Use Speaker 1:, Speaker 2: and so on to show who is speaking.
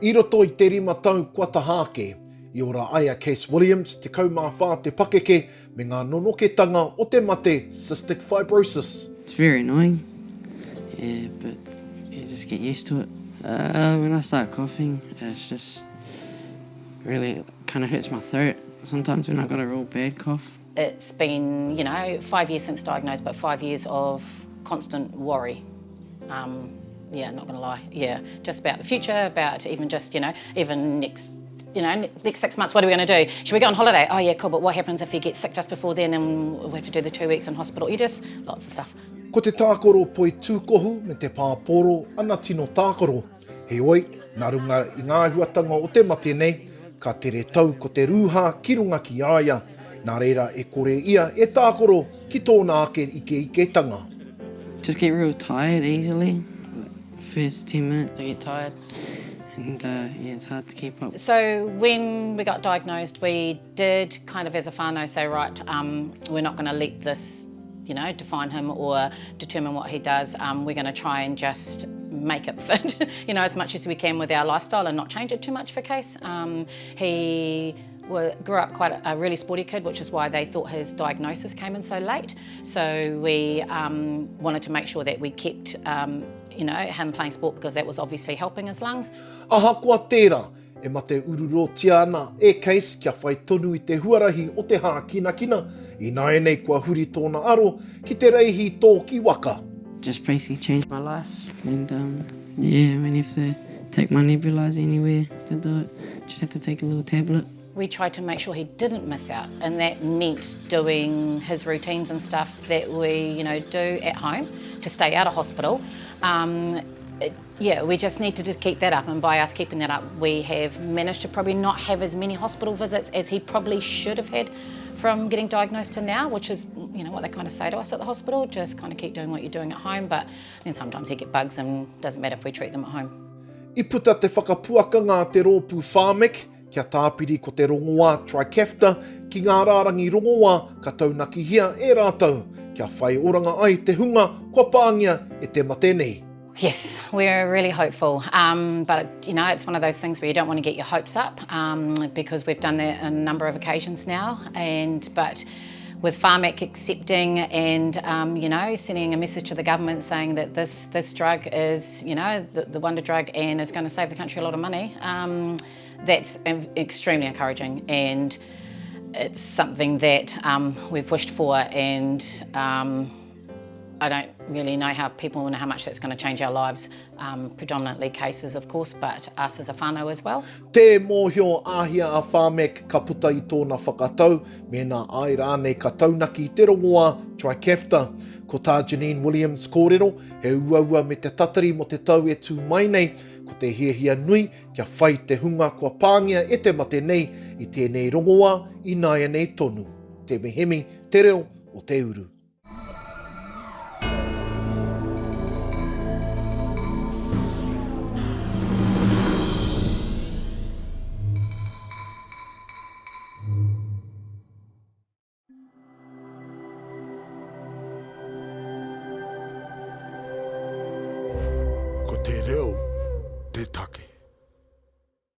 Speaker 1: I roto I te rima tau kua tahake, I ora aia Kase William, te kaumawha te pakeke, me ngā nonoketanga o te mate, Cystic Fibrosis.
Speaker 2: It's very annoying, yeah, but you just get used to it. When I start coughing, it's just really kind of hurts my throat. Sometimes when I've got a real bad cough.
Speaker 3: It's been, 5 years since diagnosed, but 5 years of constant worry. Not gonna lie, just about the future, about even just, even next 6 months, what are we gonna do? Should we go on holiday? Oh yeah, cool, but what happens if he gets sick just before then and we have to do the 2 weeks in hospital? Lots of stuff.
Speaker 1: Ko te tākoro poi tūkohu me te pāporo ana tino tākoro. He oi, nā runga I ngā huatanga o te mate nei, ka tere tau ko te rūha ki runga ki aia. Nā reira e kore ia e tākoro ki tōna ake ike tanga.
Speaker 2: Just get real tired easily. First 10 minutes I get tired and it's hard to keep up.
Speaker 3: So when we got diagnosed, we did kind of as a whānau say, right, we're not going to let this, define him or determine what he does. We're going to try and just make it fit, as much as we can with our lifestyle and not change it too much for Kase. He grew up quite a really sporty kid, which is why they thought his diagnosis came in so late. So we wanted to make sure that we kept him playing sport because that was obviously helping his lungs.
Speaker 1: Ahakoa tērā, e mate ururotia ana e Kase kia whai tonu I te huarahi o te hākinakina, I nei kua huri tōna aro ki te reihi tō ki waka.
Speaker 2: Just basically changed my life and when you have to take my nebulizer anywhere to do it, just have to take a little tablet.
Speaker 3: We tried to make sure he didn't miss out, and that meant doing his routines and stuff that we, do at home to stay out of hospital. We just needed to keep that up, and by us keeping that up, we have managed to probably not have as many hospital visits as he probably should have had from getting diagnosed to now, which is, what they kind of say to us at the hospital, just kind of keep doing what you're doing at home, but then sometimes you get bugs and it doesn't matter if we treat them at home.
Speaker 1: I puta te whakapuaka ngā te rōpū whāmek, kia tāpiri ko te Rongoā trikefta ki ngā rārangi Rongoā ka taunaki hia e rātau kia whai oranga ai te hunga kua pāngia e te mate nei.
Speaker 3: Yes, we're really hopeful, but it's one of those things where you don't want to get your hopes up because we've done that on a number of occasions now, but with Pharmac accepting and sending a message to the government saying that this drug is the wonder drug and is going to save the country a lot of money, that's extremely encouraging, and it's something that we've wished for, and I don't really know how people know how much that's going to change our lives, predominantly cases of course, but us as a whānau as well.
Speaker 1: Te mōhio āhia a Pharmac ka puta I tōna whakatau, me nā ai rānei ka taunaki te Rongoā trikefta. Ko tā Janine Williams kōrero, he uaua me te tatari mo te tau e tū mai nei, ko te hiahia nui kia whai te hunga kua pāngia e te mate nei I tēnei Rongoā I nei tonu. Tema Hemi, te reo o te uru.